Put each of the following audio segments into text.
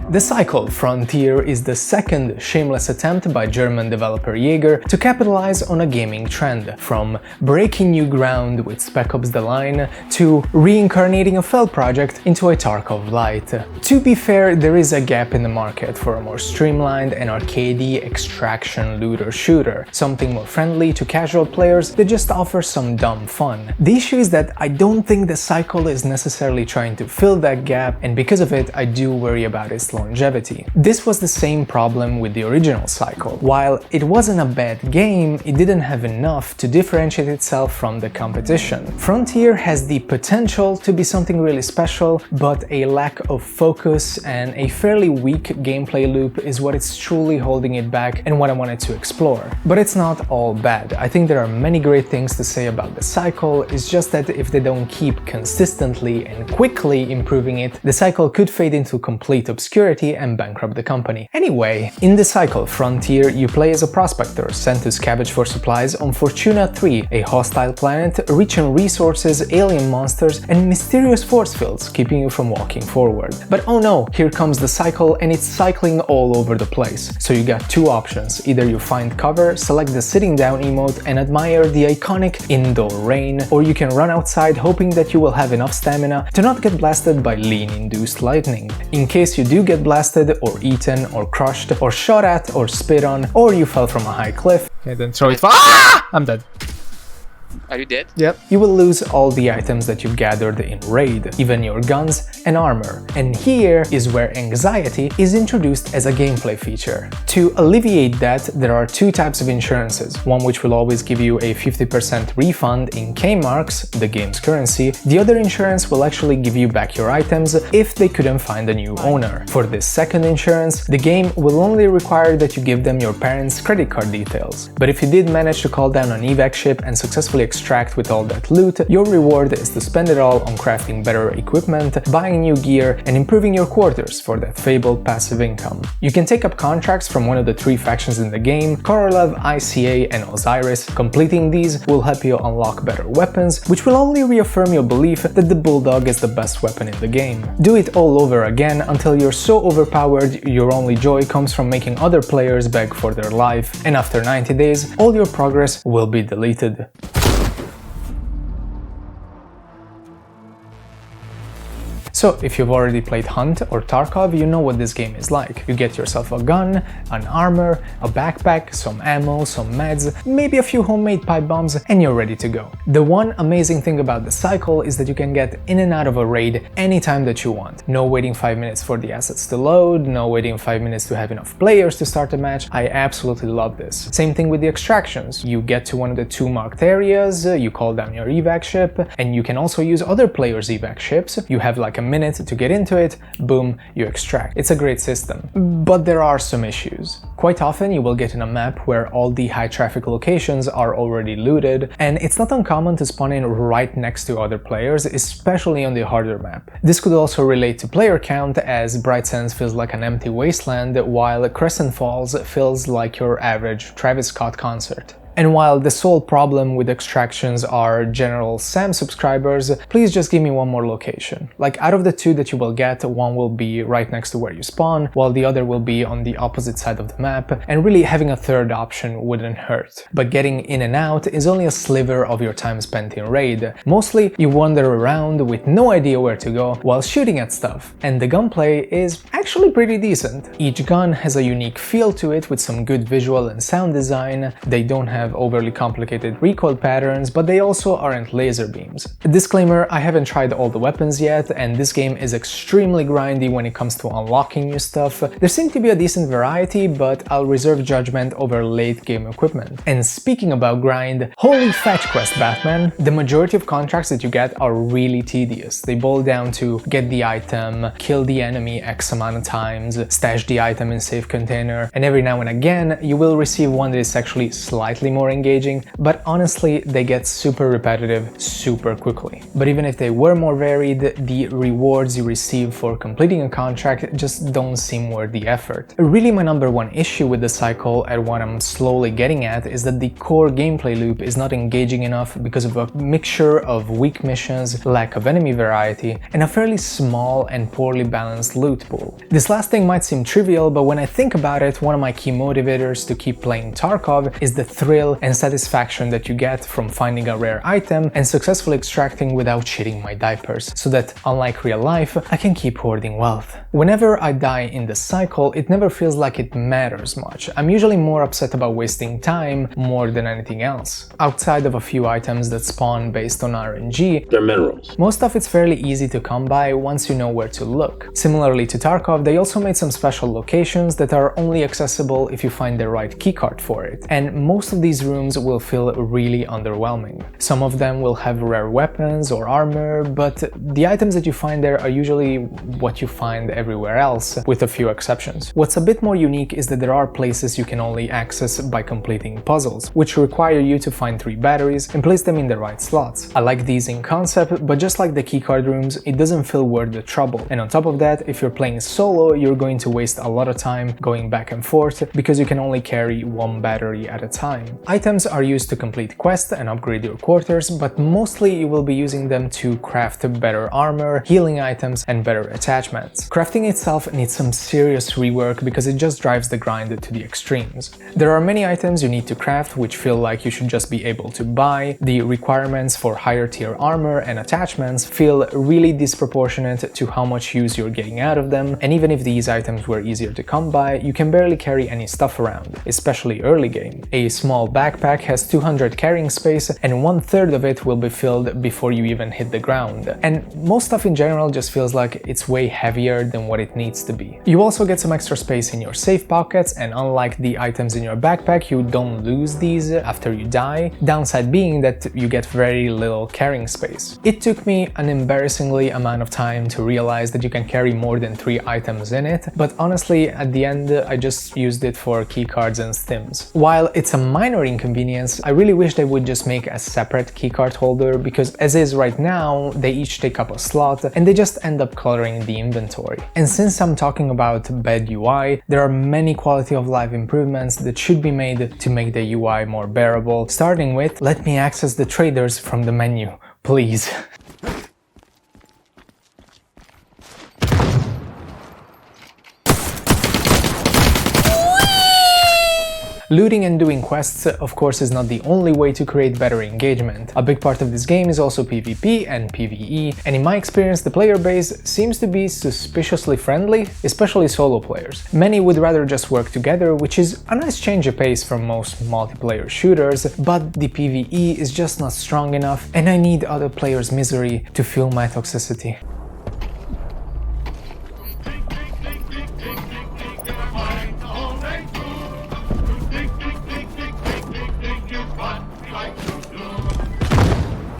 The cycle Frontier is the second shameless attempt by German developer Yager to capitalize on a gaming trend, from breaking new ground with Spec Ops The Line to reincarnating a failed project into a Tarkov Lite. To be fair, there is a gap in the market for a more streamlined and arcadey extraction looter shooter, something more friendly to casual players that just offers some dumb fun. The issue is that I don't think the cycle is necessarily trying to fill that gap, and because of it I do worry about its longevity. This was the same problem with the original cycle. While it wasn't a bad game, it didn't have enough to differentiate itself from the competition. Frontier has the potential to be something really special, but a lack of focus and a fairly weak gameplay loop is what is truly holding it back and what I wanted to explore. But it's not all bad. I think there are many great things to say about the cycle. It's just that if they don't keep consistently and quickly improving it, the cycle could fade into complete obscurity and bankrupt the company. Anyway, in the cycle Frontier, you play as a prospector sent to scavenge for supplies on Fortuna 3, a hostile planet rich in resources, alien monsters, and mysterious force fields keeping you from walking forward. But oh no, here comes the cycle and it's cycling all over the place. So you got two options: either you find cover, select the sitting down emote and admire the iconic indoor rain, or you can run outside hoping that you will have enough stamina to not get blasted by lean-induced lightning. In case you do get blasted or eaten or crushed or shot at or spit on, or you fell from a high cliff, Okay, then throw it. Ah! I'm dead. Are you dead? yep, you will lose all the items that you gathered in raid, even your guns and armor. And here is where anxiety is introduced as a gameplay feature. To alleviate that, there are two types of insurances, one which will always give you a 50% refund in K-marks, the game's currency. The other insurance will actually give you back your items if they couldn't find a new owner. For this second insurance, the game will only require that you give them your parents' credit card details. But if you did manage to call down an evac ship and successfully extract with all that loot, your reward is to spend it all on crafting better equipment, buying new gear, and improving your quarters for that fabled passive income. You can take up contracts from one of the three factions in the game, Korolev, ICA, and Osiris. Completing these will help you unlock better weapons, which will only reaffirm your belief that the Bulldog is the best weapon in the game. Do it all over again until you're so overpowered your only joy comes from making other players beg for their life, and after 90 days, all your progress will be deleted. So, if you've already played Hunt or Tarkov, you know what this game is like. You get yourself a gun, an armor, a backpack, some ammo, some meds, maybe a few homemade pipe bombs, and you're ready to go. The one amazing thing about the cycle is that you can get in and out of a raid anytime that you want. No waiting 5 minutes for the assets to load, no waiting 5 minutes to have enough players to start a match. I absolutely love this. Same thing with the extractions. You get to one of the two marked areas, you call down your evac ship, and you can also use other players' evac ships. You have like a minute to get into it, boom, you extract. It's a great system. But there are some issues. Quite often you will get in a map where all the high traffic locations are already looted, and it's not uncommon to spawn in right next to other players, especially on the harder map. This could also relate to player count, as Bright Sands feels like an empty wasteland, while Crescent Falls feels like your average Travis Scott concert. And while the sole problem with extractions are General Sam subscribers, please just give me one more location. Like, out of the two that you will get, one will be right next to where you spawn, while the other will be on the opposite side of the map, and really having a third option wouldn't hurt. But getting in and out is only a sliver of your time spent in raid. Mostly, you wander around with no idea where to go while shooting at stuff, and the gunplay is actually pretty decent. Each gun has a unique feel to it with some good visual and sound design. They don't have overly complicated recoil patterns, but they also aren't laser beams. Disclaimer, I haven't tried all the weapons yet, and this game is extremely grindy when it comes to unlocking new stuff. There seems to be a decent variety, but I'll reserve judgment over late game equipment. And speaking about grind, holy fetch quest, Batman! The majority of contracts that you get are really tedious. They boil down to get the item, kill the enemy X amount of times, stash the item in safe container, and every now and again you will receive one that is actually slightly more engaging, but honestly they get super repetitive super quickly. But even if they were more varied, the rewards you receive for completing a contract just don't seem worth the effort. Really, my number one issue with the cycle, and what I'm slowly getting at, is that the core gameplay loop is not engaging enough because of a mixture of weak missions, lack of enemy variety, and a fairly small and poorly balanced loot pool. This last thing might seem trivial, but when I think about it, one of my key motivators to keep playing Tarkov is the thrill and satisfaction that you get from finding a rare item and successfully extracting without shitting my diapers, so that, unlike real life, I can keep hoarding wealth. Whenever I die in the cycle, it never feels like it matters much. I'm usually more upset about wasting time more than anything else. Outside of a few items that spawn based on RNG, they're minerals. most of it's fairly easy to come by once you know where to look. Similarly to Tarkov, they also made some special locations that are only accessible if you find the right keycard for it, and most of these rooms will feel really underwhelming. Some of them will have rare weapons or armor, but the items that you find there are usually what you find everywhere else, with a few exceptions. What's a bit more unique is that there are places you can only access by completing puzzles, which require you to find 3 batteries and place them in the right slots. I like these in concept, but just like the keycard rooms, it doesn't feel worth the trouble. And on top of that, if you're playing solo, you're going to waste a lot of time going back and forth because you can only carry 1 battery at a time. Items are used to complete quests and upgrade your quarters, but mostly you will be using them to craft better armor, healing items, and better attachments. Crafting itself needs some serious rework because it just drives the grind to the extremes. There are many items you need to craft which feel like you should just be able to buy. The requirements for higher tier armor and attachments feel really disproportionate to how much use you're getting out of them, and even if these items were easier to come by, you can barely carry any stuff around, especially early game. A small backpack has 200 carrying space and 1/3 of it will be filled before you even hit the ground, and most stuff in general just feels like it's way heavier than what it needs to be. You also get some extra space in your safe pockets, and unlike the items in your backpack, you don't lose these after you die, downside being that you get very little carrying space. It took me an embarrassingly amount of time to realize that you can carry more than 3 items in it, but honestly at the end I just used it for keycards and stims. While it's a minor inconvenience, I really wish they would just make a separate keycard holder, because as is right now, they each take up a slot and they just end up cluttering the inventory. And since I'm talking about bad UI, there are many quality of life improvements that should be made to make the UI more bearable, starting with let me access the traders from the menu, please. Looting and doing quests, of course, is not the only way to create better engagement. A big part of this game is also PvP and PvE, and in my experience the player base seems to be suspiciously friendly, especially solo players. Many would rather just work together, which is a nice change of pace from most multiplayer shooters, but the PvE is just not strong enough, and I need other players' misery to fuel my toxicity.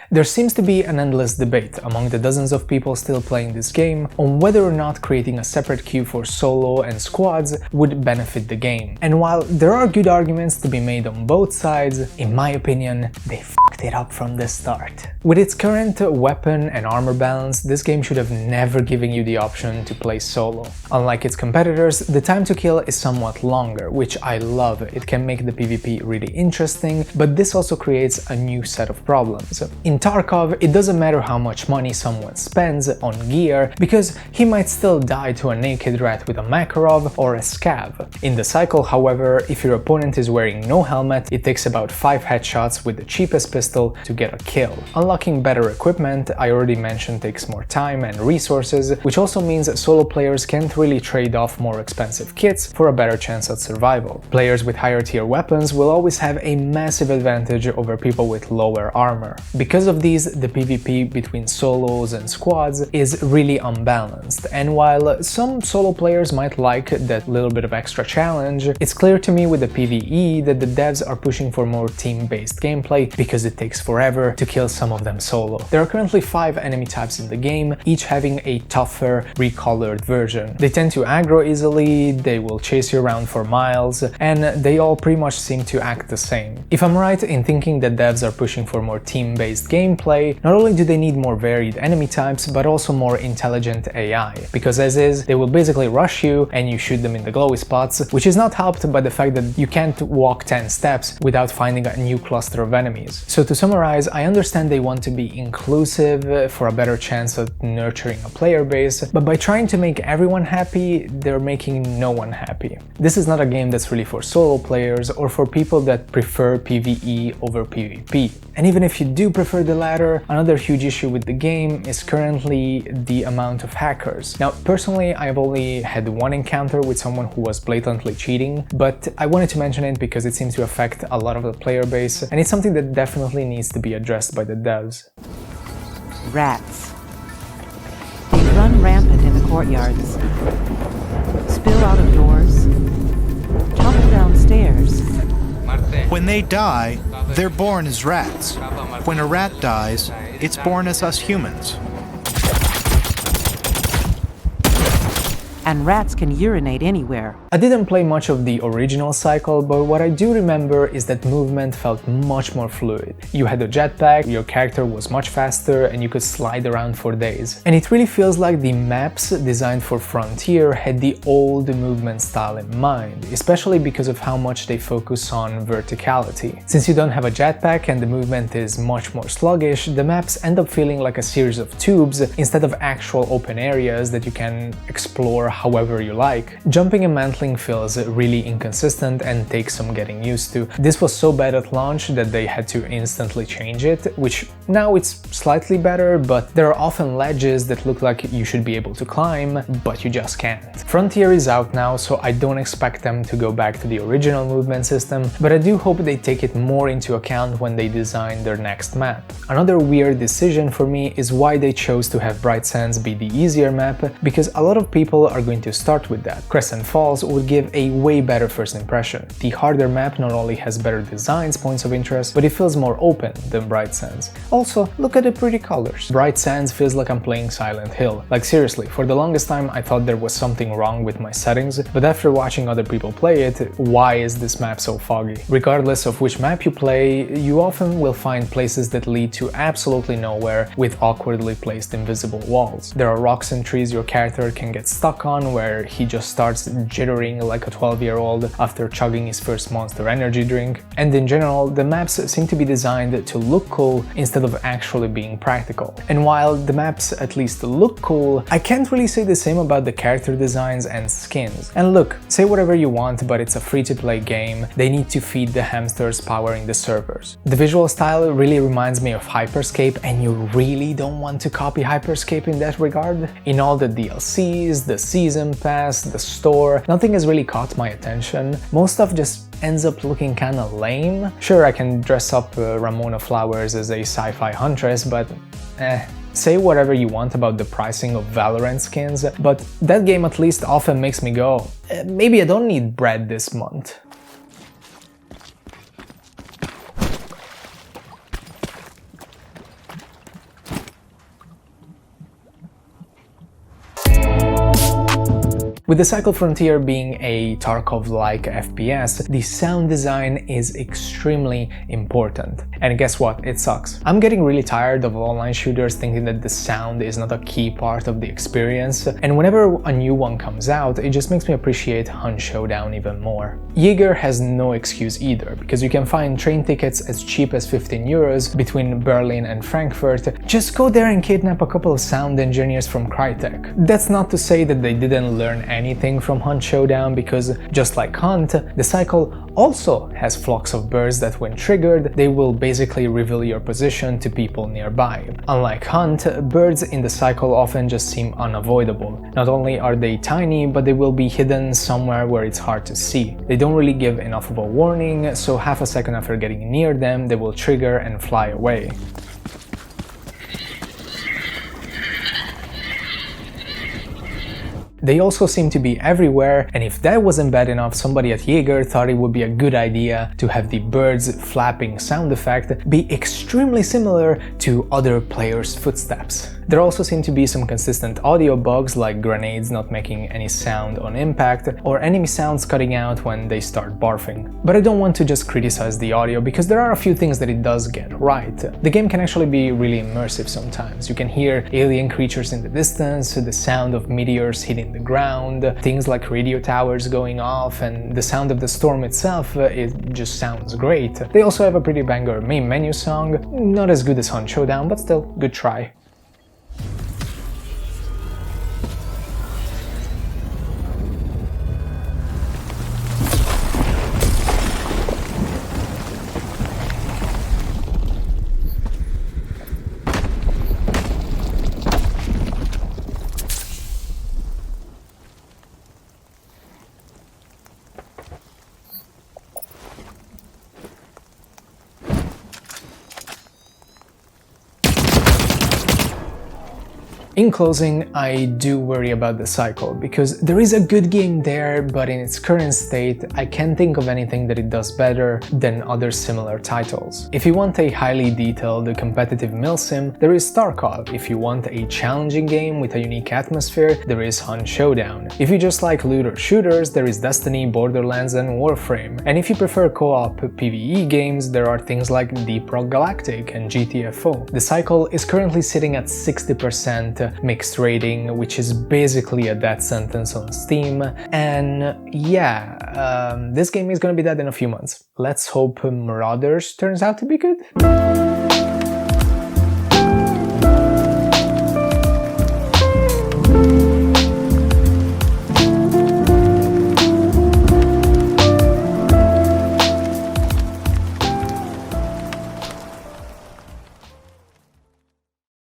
There seems to be an endless debate among the dozens of people still playing this game on whether or not creating a separate queue for solo and squads would benefit the game. And while there are good arguments to be made on both sides, in my opinion, they fucked it up from the start. With its current weapon and armor balance, this game should have never given you the option to play solo. Unlike its competitors, the time to kill is somewhat longer, which I love. It can make the PvP really interesting, but this also creates a new set of problems. In Tarkov, it doesn't matter how much money someone spends on gear, because he might still die to a naked rat with a Makarov or a Scav. In the cycle, however, if your opponent is wearing no helmet, it takes about 5 headshots with the cheapest pistol to get a kill. Unlocking better equipment, I already mentioned, takes more time and resources, which also means that solo players can't really trade off more expensive kits for a better chance at survival. Players with higher tier weapons will always have a massive advantage over people with lower armor. Because of these, the PvP between solos and squads is really unbalanced, and while some solo players might like that little bit of extra challenge, it's clear to me with the PvE that the devs are pushing for more team-based gameplay because it it takes forever to kill some of them solo. There are currently 5 enemy types in the game, each having a tougher, recolored version. They tend to aggro easily, they will chase you around for miles, and they all pretty much seem to act the same. If I'm right in thinking that devs are pushing for more team-based gameplay, not only do they need more varied enemy types, but also more intelligent AI, because as is, they will basically rush you and you shoot them in the glowy spots, which is not helped by the fact that you can't walk 10 steps without finding a new cluster of enemies. So to summarize, I understand they want to be inclusive for a better chance of nurturing a player base, but by trying to make everyone happy, they're making no one happy. This is not a game that's really for solo players or for people that prefer PvE over PvP. And even if you do prefer the latter, another huge issue with the game is currently the amount of hackers. Now, personally, I've only had one encounter with someone who was blatantly cheating, but I wanted to mention it because it seems to affect a lot of the player base, and it's something that definitely needs to be addressed by the devs. Rats. They run rampant in the courtyards, spill out of doors, tumble downstairs. When they die, they're born as rats. When a rat dies, it's born as us humans. And rats can urinate anywhere. I didn't play much of the original cycle, but what I do remember is that movement felt much more fluid. You had a jetpack, your character was much faster, and you could slide around for days. And it really feels like the maps designed for Frontier had the old movement style in mind, especially because of how much they focus on verticality. Since you don't have a jetpack and the movement is much more sluggish, the maps end up feeling like a series of tubes instead of actual open areas that you can explore however you like. Jumping and mantling feels really inconsistent and takes some getting used to. This was so bad at launch that they had to instantly change it, which now it's slightly better, but there are often ledges that look like you should be able to climb, but you just can't. Frontier is out now, so I don't expect them to go back to the original movement system, but I do hope they take it more into account when they design their next map. Another weird decision for me is why they chose to have Bright Sands be the easier map, because a lot of people are going to start with that. Crescent Falls would give a way better first impression. The harder map not only has better designs, points of interest, but it feels more open than Bright Sands. Also, look at the pretty colors. Bright Sands feels like I'm playing Silent Hill. Like seriously, for the longest time I thought there was something wrong with my settings, but after watching other people play it, why is this map so foggy? Regardless of which map you play, you often will find places that lead to absolutely nowhere with awkwardly placed invisible walls. There are rocks and trees your character can get stuck on where he just starts jittering like a 12-year-old after chugging his first Monster energy drink. And in general, the maps seem to be designed to look cool instead of actually being practical. And while the maps at least look cool, I can't really say the same about the character designs and skins. And look, say whatever you want, but it's a free-to-play game. They need to feed the hamsters powering the servers. The visual style really reminds me of Hyperscape, and you really don't want to copy Hyperscape in that regard. In all the DLCs, the season pass, the store, nothing has really caught my attention. Most stuff just ends up looking kinda lame. Sure, I can dress up Ramona Flowers as a sci-fi huntress, but say whatever you want about the pricing of Valorant skins, but that game at least often makes me go, maybe I don't need bread this month. With the Cycle Frontier being a Tarkov-like FPS, the sound design is extremely important. And guess what? It sucks. I'm getting really tired of online shooters thinking that the sound is not a key part of the experience, and whenever a new one comes out, it just makes me appreciate Hunt Showdown even more. Yager has no excuse either, because you can find train tickets as cheap as 15 euros between Berlin and Frankfurt. Just go there and kidnap a couple of sound engineers from Crytek. That's not to say that they didn't learn anything from Hunt Showdown, because just like Hunt, the cycle also has flocks of birds that when triggered, they will basically reveal your position to people nearby. Unlike Hunt, birds in the cycle often just seem unavoidable. Not only are they tiny, but they will be hidden somewhere where it's hard to see. They don't really give enough of a warning, so half a second after getting near them, they will trigger and fly away. They also seem to be everywhere, and if that wasn't bad enough, somebody at Yager thought it would be a good idea to have the birds flapping sound effect be extremely similar to other players' footsteps. There also seem to be some consistent audio bugs, like grenades not making any sound on impact, or enemy sounds cutting out when they start barfing. But I don't want to just criticize the audio, because there are a few things that it does get right. The game can actually be really immersive sometimes. You can hear alien creatures in the distance, the sound of meteors hitting the ground, things like radio towers going off, and the sound of the storm itself, it just sounds great. They also have a pretty banger main menu song, not as good as Hunt Showdown, but still, good try. In closing, I do worry about the cycle, because there is a good game there, but in its current state, I can't think of anything that it does better than other similar titles. If you want a highly detailed, competitive milsim, there is Tarkov. If you want a challenging game with a unique atmosphere, there is Hunt Showdown. If you just like looter shooters, there is Destiny, Borderlands, and Warframe. And if you prefer co-op PvE games, there are things like Deep Rock Galactic and GTFO. The cycle is currently sitting at 60% mixed rating, which is basically a death sentence on Steam, and yeah, this game is gonna be dead in a few months. Let's hope Marauders turns out to be good.